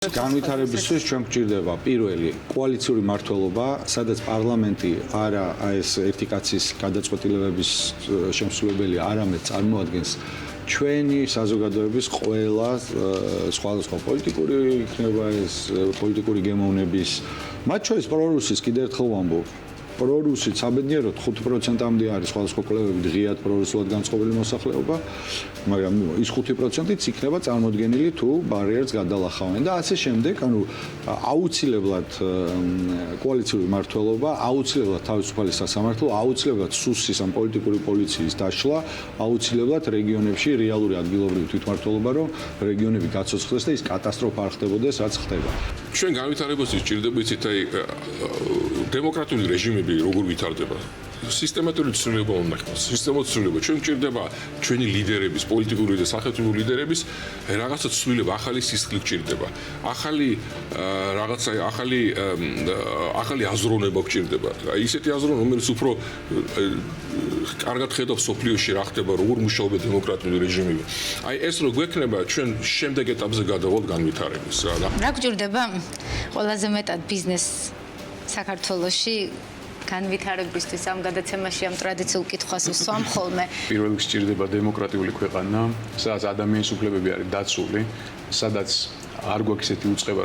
განვითარებისთვის ჩვენ გვჭირდება პირველი კოალიციური მმართველობა, სადაც პარლამენტი არა ეს ერთი კაცის გადაწყვეტილებების შემსრულებელი, არამედ წარმოადგენს ჩვენი საზოგადოების ყველა სხვადასხვა პოლიტიკური იქნება ეს პოლიტიკური გემოვნების, მათ შორის პრორუსის კიდევ ერთხელ ვამბობ. პრორუსით საბედნიეროდ 5%-მდე არის სხვადასხვა კვლევები ღიად პრორუსულად განწყობილი მოსახლეობა, მაგრამ ის 5%-იც იქნება წარმოდგენილი თუ ბარიერს გადალახავენ და ასე შემდეგ, ანუ აუცილებლად კოალიციური მმართველობა, აუცილებლად თავისუფალი სასამართლო, აუცილებლად სუსის ან პოლიტიკური პოლიციის დაშლა, აუცილებლად რეგიონებში რეალური ადგილობრივი თვითმმართველობა, რომ რეგიონები გაცოცხლდეს და ის კატასტროფა არ ხდებოდეს, რაც ხდება. ჩვენ განვითარებისთვის ჭირდება იცით აი დემოკრატიული რეჟიმები როგორ ვითარდება სისტემატური ცვლილება უნდა ხდეს სისტემატური ცვლილება ჩვენ ჭირდება ჩვენი ლიდერების პოლიტიკური და სახელმწიფო ლიდერების რაღაცა ცვლილება ახალი სისხლი ჭირდება ახალი რაღაცა ახალი აზროვნება ჭირდება აი ისეთი აზროვნება რომელიც უფრო კარგად ხედავს სოფლიოში რა ხდება როგორ მუშაობენ დემოკრატიული რეჟიმები აი ეს რო გვექნება ჩვენ შემდეგ ეტაპზე გადავალთ განვითარების რა გჭირდება ყველაზე მეტად ბიზნესს საქართველოში განვითარებისთვის ამ გადაცემაში ამ ტრადიციულ კითხვას ვსვამ ხოლმე. პირველ რიგში ჭირდება დემოკრატიული ქვეყანა, სადაც ადამიანის უფლებები არის დაცული, სადაც არ გვაქვს ესეთი უწყება,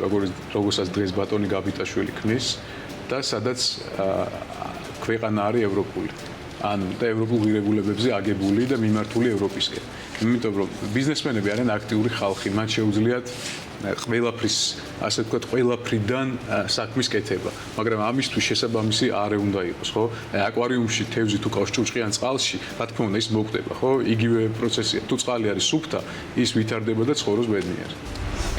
როგორცაც დღეს ბატონი გაბიტაშვილი ქმნის და სადაც ქვეყანა არის ევროპული. ანუ და ევროპულ ღირებულებებზე აგებული და მიმართული ევროპისკენ. იმიტომ რომ ბიზნესმენები არიან აქტიური ხალხი, მათ შეუძლიათ ყველაფრის, ასე ვთქვათ, ყველაფრიდან საქმის კეთება, მაგრამ ამისთვის შესაბამისი არე უნდა იყოს, ხო? აკვარიუმში თევზი თუ ყავს ჭუჭყიან წყალში, რა თქმა უნდა, ის მოკვდება, ხო? იგივე პროცესია. თუ წყალი არის სუფთა, ის ვითარდება და ცხოვრობს ბედნიერი.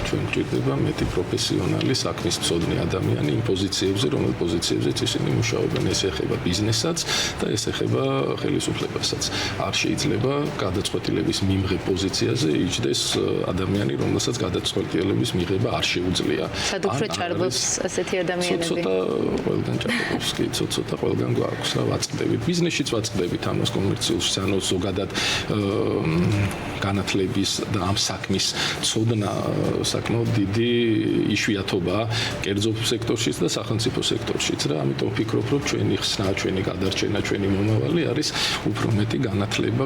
ჩვენ გვჭირდება მეტი პროფესიონალი საქმისმცოდნე ადამიანი იმ პოზიციებზე, რომელ პოზიციებზეც ისინი მუშაობენ, ეს ეხება ბიზნესსაც და ეს ეხება ხელისუფლებასაც. არ შეიძლება გადაწყვეტილების მიმღებ პოზიციაზე იჯდეს ადამიანი, რომელსაც გადაწყვეტილების მიღება არ შეუძლია. სად უფრო ჭარბობს ასეთი ადამიანები? ცოტა ყველგან ჭარბობს, კი, ცოტა ყველგან გვაქვს რა ვაწყდებით. ბიზნესშიც ვაწყდებით ამას კომერციულში, ანუ ზოგადად განათლების და ამ საქმის ცოდნა საკმაოდ დიდი იშვიათობაა კერძო სექტორშიც და სახელმწიფო სექტორშიც რა, ამიტომ ვფიქრობ, რომ ჩვენი ხსნა, ჩვენი გადარჩენა, ჩვენი მომავალი არის უფრო მეტი განათლება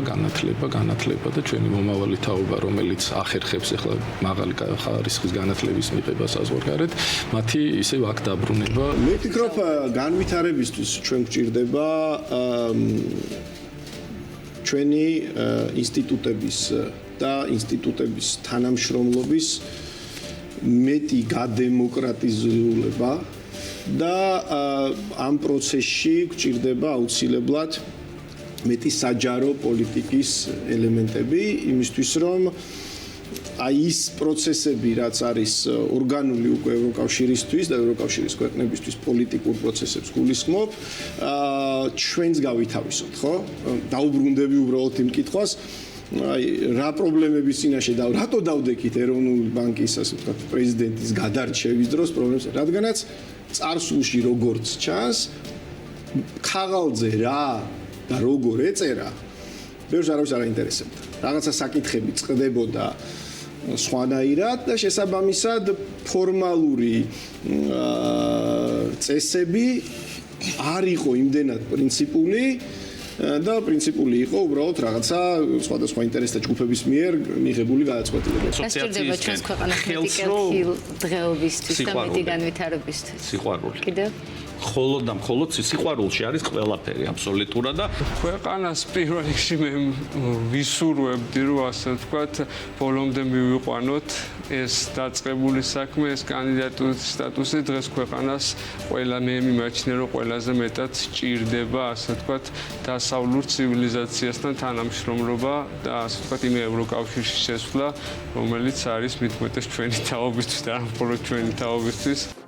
და ჩვენი მომავალი თაობა, რომელიც ახერხებს ახლა მაღალი ხარისხის განათლების მიღებას საზღვარგარეთ, მათი ისევ აქ დაბრუნება. მე ვფიქრობ, განვითარებისთვის ჩვენ გვჭირდება ჩვენი ინსტიტუტების და ინსტიტუტების თანამშრომლობის მეტი გადემოკრატიზება და ამ პროცესში გვჭირდება აუცილებლად მეტი საჯარო პოლიტიკის ელემენტები იმისთვის რომ აი ის პროცესები რაც არის ორგანული უკვე ევროკავშირისთვის და ევროკავშირის ქვეყნებისთვის პოლიტიკურ პროცესებს გულისხმობ ჩვენს გავითავისოთ ხო დაუბრუნდები უბრალოდ იმ კითხვას აი რა პრობლემების წინაშე და რატო დავდექით ეროვნული ბანკის ასე ვთქვათ პრეზიდენტის გადარჩევის დროს პრობლემებს რადგანაც წარსულში როგორც ჩანს ხაღალზე რა და როგორ ეწერა ბევრს არავის არ აინტერესებდა რაღაცა საკითხები წყდებოდა სხვანაირად და შესაბამისად ფორმალური წესები არ იყო იმდენად პრინციპული და პრინციპული იყო უბრალოდ რაღაცა სხვადასხვა ინტერესთა ჯგუფების მიერ მიღებული გადაწყვეტილებები. ასოციაციის ჩვენს ქვეყანას მეტი კეთილ დღეობისთვის და მეტი განვითარებისთვის. სიყვარული. კიდევ მხოლოდ და მხოლოდ სიყვარულში არის ყველაფერი აბსოლუტურად და ქვეყანას პირველ რიგში მე ვისურვებდი რომ ასე ვთქვათ ბოლომდე მივიყვანოთ ეს დაწყებული საქმე ეს კანდიდატურის სტატუსი დღეს ქვეყანას ყველა მე მიმაჩნია რომ ყველაზე მეტად ჭირდება ასე ვთქვათ დასავლურ ცივილიზაციასთან თანამშრომლობა და ასე ვთქვათ იმ ევროკავშირში შესვლა რომელიც არის მithumetes ჩვენი თაობისთვის და არა მხოლოდ ჩვენი თაობისთვის